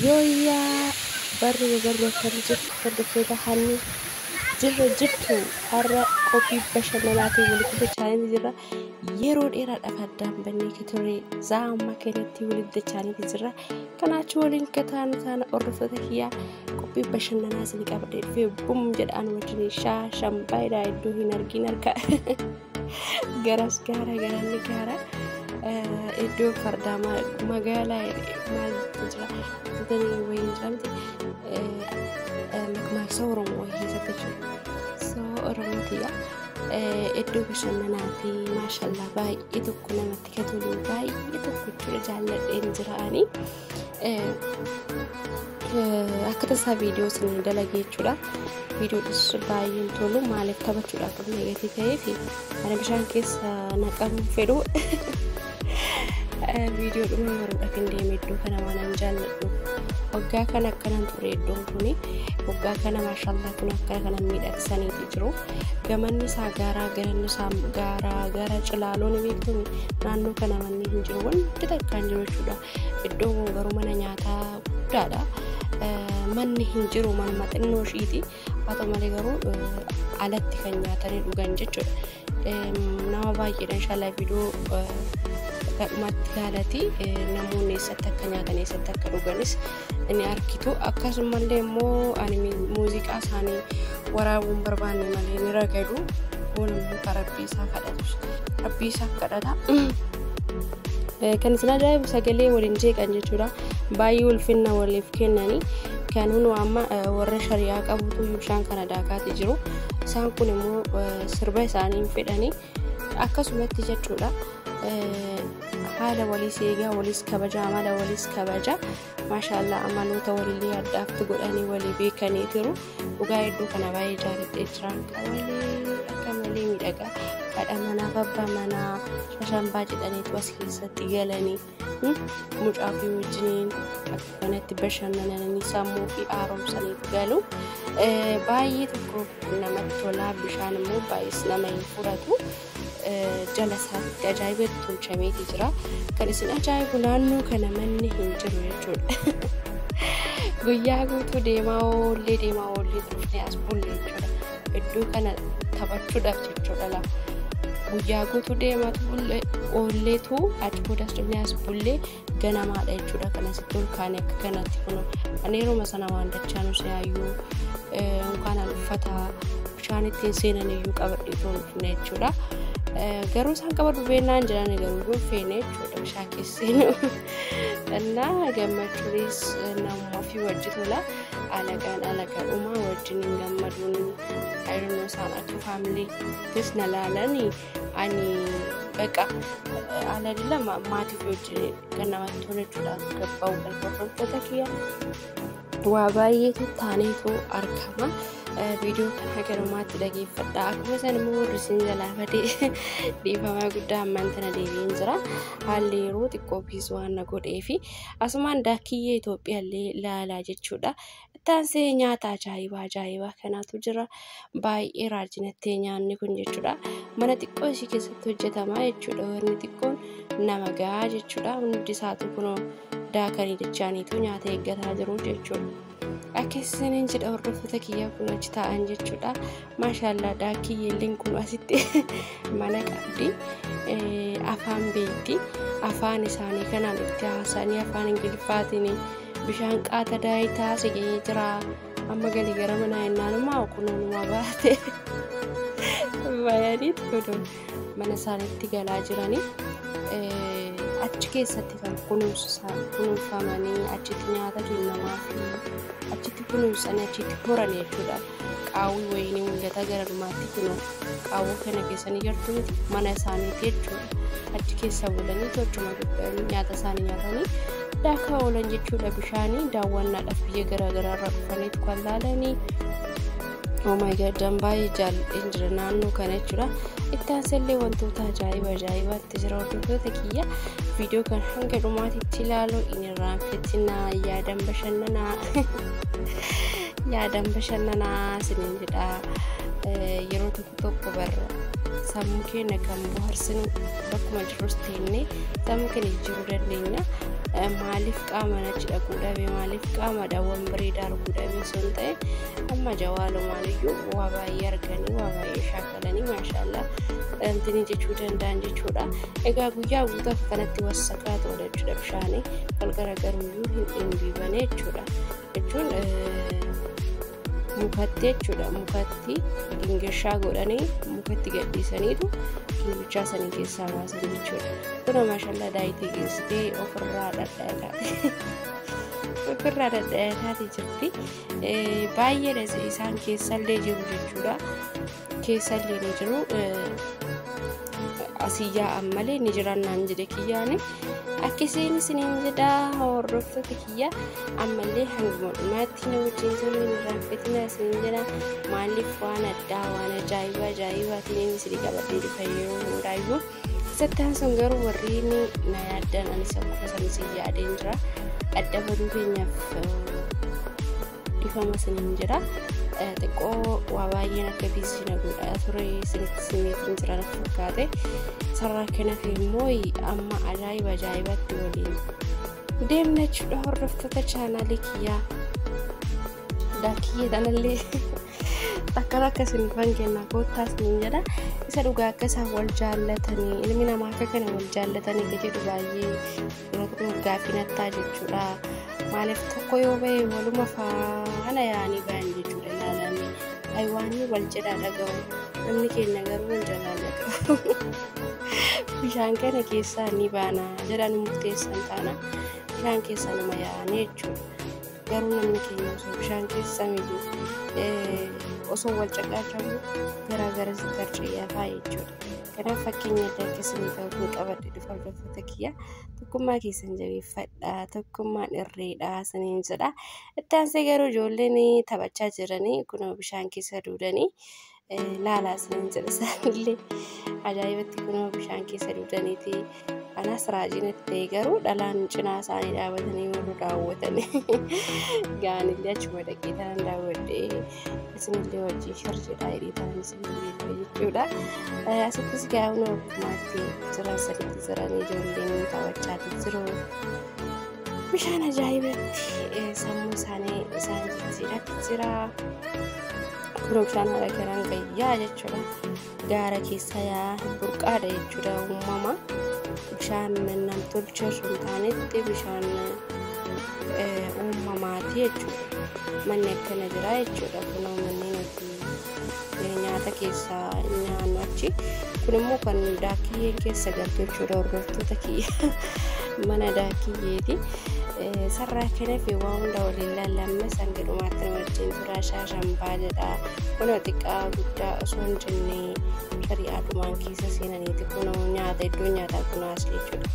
Yooyaa barri kan jirtu hordoftoota hanni jirtu har'a qophii bashannanaatiin walitti dachaanii jirra. Yeroo dheeraadhaaf addaan bannee turre zaama kanatti walitti dachaanii jirra. Kanaachi waliin taana hordoftoota kiyyaa qophii bashannanaa isin qabadhee dhufee bum jedhaan wajjin shambaayidhaa iddoo hin argin argaa. Garas gaara iddoo fardaa magaalaa maal jira tani wayin jiramti makmaaksa Oromoo keessatti jiru. So Oromotiya iddoo bashannanaati maashaallah baay'ee tokko namatti tolu baay'ee tokko jaalladheen jiraani. Akka tasaa viidiyoo isin dalagee jechuudha. Viidiyoonis baay'een tolu maaliif taphachuudhaaf negatii ta'eef ana bishaan keessa naqamuun fedhu. Video dhuma baruudhaaf hin deeme iddoo kana waan jaalladhu. Waggaa kana akkanaan ture iddoon kuni. Waggaa kana maashaallah kun akkana kana miidhagsaniiti jiru. Gamanni isaa gaaraa garanni isaa gaara cilaaloon beektuun naannoo kana manni hin jiru wanti takkaan jiru jechuudha. Iddoon garuu mana nyaataa guddaadha. Manni hin jiru manuma xinnoo ishiiti. Haa ta'u malee garuu alatti kan nyaatanii dhugan jechuudha. Nama baay'eedha inshaallah viidiyoo kadhumatti ilaalati namoonni eessatti akka nyaatan eessatti akka dhuganis inni argitu. Akkasumallee immoo ani muuziqaa isaanii waraabuun barbaanne malee ni ragadu. Kun rabbii isaa kadhatus rabbii isaa kadhata. Kan isin ajaa'ibu sagalee waliin jeeqan jechuudha. Baay'ee ulfinna waliif kennanii kan hunu amma warra shari'aa qabutu bishaan kana daakaati jiru. Isaan kun immoo sirba isaanii fedhanii akkasumatti jechuudha. Haala waliis eegaa waliis kabaja amala waliis kabaja maashaallah amaloota walillee addaaftu godhanii walii beekanii jiru. Dhugaa iddoo kana baay'ee jaalladhee jira. Akka malee miidhagaa haadha manaaf abbaa manaa shashambaa jedhaniitu as keessatti galanii mucaa fi wajjiniin akka kanatti bashannananii sammuu fi haaromsaniitu galu. Baay'ee tokko namatti tolaa. Bishaan immoo baay'ees nama hin fudhatu. Jalasaatti ajaa'ibatti tolchameeti jira. Kan isin ajaa'ibu naannoo kana manni hin jiru jechuudha. Guyyaa guutuu deemaa oollee dhufnee as bulle jechuudha. Iddoo kana taphachuudhaaf jechuudha. Guyyaa guutuu deemaa oolleetu achi boodas dhufnee as bulle ganamaadha jechuudha. Kan asitti ol kaane akka kanatti kun ani yeroo sana waan dachaa nu siyaayyuu kan uffata bishaan ittiin seenan iyyuu qabadhee dhufne jechuudha. Garuu isaan qabadu beennaan jedhanii garuu feene jechuudha bishaan keesseen. Innaa gammachuunis namummaa fi wajji tola. Alagaan uumaa wajjin hin gammaduun ayirannoo isaan akka faamiliitis na laalanii ani baqa aladilla maatiif wajjin kan namatti tolu jechuudha. Gabba'u galfatoota kiyya waa baay'eetu taaneetu argama. Video kana garumaatti dhageeffadha. Akkuma san immoo warri isin jalaafatee dhiifamaa guddaa ammaan tana deebiin jira. Haalli yeroo xiqqoo biisu waan na godheefi asumaan daakiyyee Itoophiyaallee ilaalaa jechuudha. Taansee nyaata ajaa'ibaa kanaatu jira. Baay'ee raajinattee nyaanni kun jechuudha. Mana xiqqoo ishii keessatti hojjetamaa jechuudha. Warri xiqqoon nama gahaa jechuudha. Hundi isaatu kunoo daakanii dachaaniitu nyaata eeggataa jiru jechuudha. Akkasiin jedha hordoftoota kiyyaa kun achi taa'an jechuudha. Maashaallah daakiyyeelleen kun asitti mana qabdi. Afaan beekti. Afaan isaanii kanaan itti haasanii afaan Ingiliffaatiin bishaan qaata daayitaa sigee jira. Amma galii gara manaa ennaanummaa kunuunuma baate bayaniitu godhu mana isaaniitti galaa jiranii. Achi keessatti kan kunuunfamanii achitti nyaata kennamaa fi achitti kunuunsanii achitti horan jechuudha. Qaawwi wayinii mul'ata gara dhumaatti kunoo qaawwa kana keessanii jirtu miti mana isaaniiti jechuudha. Achi keessa bulanii tolchuma nyaata isaanii nyaatanii daakaa oolan jechuudha. Bishaanii daawwannaadhaaf biyya garaagaraa irraa dhufaniitu kan laalanii. Oh my god, baay'ee jaalladheen jira naannoo kana jechuudha. Itti aansallee wantoota ajaa'ibaatti jira hordoftoota kiyya. Viidiyoo kan hanga dhumaatitti ilaaluu hin irraanfatinaa. Yaadan bashannanaa isiniin jedha. Yeroo tokko barra sammuu keenya kan bohaarsinu bakkuma jirus teennee sammuu keenya jijjiiruu dandeenya. maaliif qaama nachi dhaquu dhabe maaliif qaama daawwan bareedaa arguu dhabe sun ta'e amma jawaalumaaniyyuu waa baay'ee arganii waa baay'ee shaakalanii maashaallah antini jechuu danda'an jechuudha. Egaa guyyaa guutuuf kanatti wassakaa ta'udha jechuudha bishaanii galgala garuuyyuu hin dhiibane jechuudha. Jechuun mukatti jechuudha mukatti gingishaa godhanii mukatti gadhiisaniitu gingichaa sanii keessaa baasan jechuudha. Kun maashaallah daayitii geessitee ofirraa dhadha'ataati jirti. Baay'ee isaan keessallee jiru jechuudha. Keessallee ni jiru. Asiyyaa ammalee ni jiran naan jedhe kiyyaani. Akkasiin isiniin jedha hordoftoota kiyya ammallee hanguma dhumaatti na wajjin turuu hin raanfatina isiniin jedha. Maaliif waan addaa waan ajaa'ibaatiin isin qabadhee dhufa yeroo hundaayyuu sattaan sun garuu warri na yaaddan anis akkuma sanis yaadeen jira. Adda baduu keenyaaf dhifama isiniin jira. Xiqqoo waa baay'een akka biisii na godhaa ture isinitti simeetiin jira na fakkaate. Sarara kanaaf immoo amma ajaa'ibatti waliin deemna jechuudha hordoftoota chaanaalii kiyyaa. Daakiyee dhanallee akka sinifan kennaa koottaa isiniin jedha. Isa dhugaa akka isaan wal jaallatanii ilmi namaa akka kana wal jaallatanii jedhu baay'ee gaaffii nattaa jechuudha. Maaliif tokko yoo ba'e waluma faana yaa'anii ba'an jechuudha ilaalanii haywaanni wal jedhaa dhaga'u namni keenya garuu wal jaalladha. Bishaan kana keessaa ni baana jedhan murteessan taana bishaan keessaa nama yaa'anii jechuudha. Garuu namni keenya osoo bishaan keessaa miidhu osoo wal caqaaqamu garaa sitarchee fa'aa jechuudha. Kanaaf fakkeenya adda akkasii ta'uu qabadhe dhufa hordoftoota kiyya. Tokkummaa keessan jabeeffadha. Tokkummaan irreedha isiniin jedha. Ittaansee garuu ijoolleen taphachaa jiranii kunoo bishaan keessa duudanii laalaa isiniin jedha isaanillee ajaa'ibatti kunoo bishaan keessa duudaniiti. Anas raajiin itti garuu dhalaan cinaa isaanii dhaabatanii warra daawwatanii gaanillee achuma dhaqee ta'an daawwadhee isinillee wajjin sharjedhaa hidhee ta'an isinillee jechuudha. Asittis gaa'una ogummaatti jiran sadiitti jiranii ijoolleen taphachaa jiru. Bishaan ajaa'ibatti sammuu isaanii isaan jijjiirratti jira. Kunoo bishaan haala garaan gayyaa jechuudha. Gaara keessa yaa burqaadha jechuudha uumama. Bishaan nam-tolchee sun taanetti bishaan uumamaati jechuudha. Manni akkana jira jechuudha. Kunoo manni nuti nyaata keessaa nyaannu achi. Kun immoo kan daakiyyeen keessa galtu jechuudha hordoftoota kiyya. Mana daakiyyeeti. Sarara kanaaf waan hunda waliin laallamne sangadhumaatti nama wajjin tura shaashambaa jedha. Kunoo xiqqaa guddaa osoo hin jennee shari'aadhumaan keessa seenaniiti. Kunoo nyaata iddoo nyaataa kunaas jechuudha.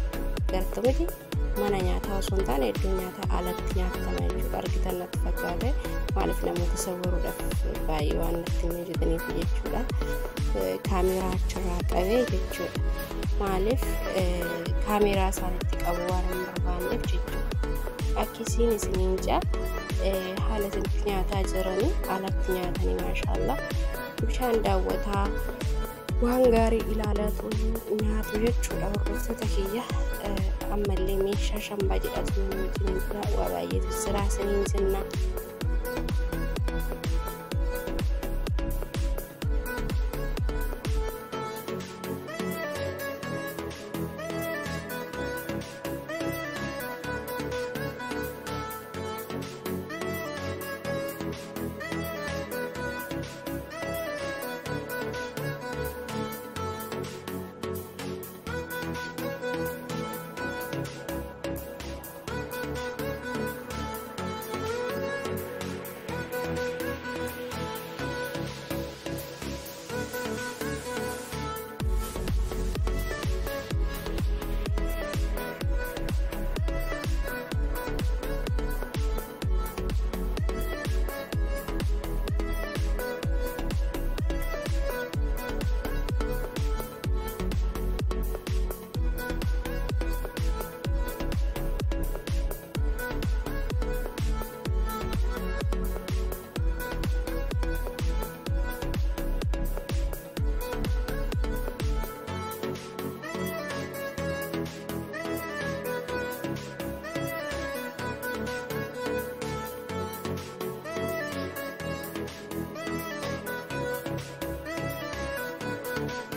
Gartuu miti mana nyaataa osoo hin taane iddoo nyaataa alatti nyaatama jechuudha. Argitan natti fakkaate maaliif namoota sawwaruudhaaf baay'ee waan natti mijataniif jechuudha. Kaameeraa achirraa qabee jechuudha. Maaliif kaameeraa isaanitti qabu waan hin barbaanneef jechuudha. Akkasiin isiniin jaa haala itti nyaataa jiranii alatti nyaatanii maashaallah bishaan daawwataa waan gaarii ilaalaa nyaatu jechuudha hordoftoota kiyya. Ammallee meeshaa shambaa jedhatu wajjin waa baay'eetu jira isiniin jenna. Nagaatti.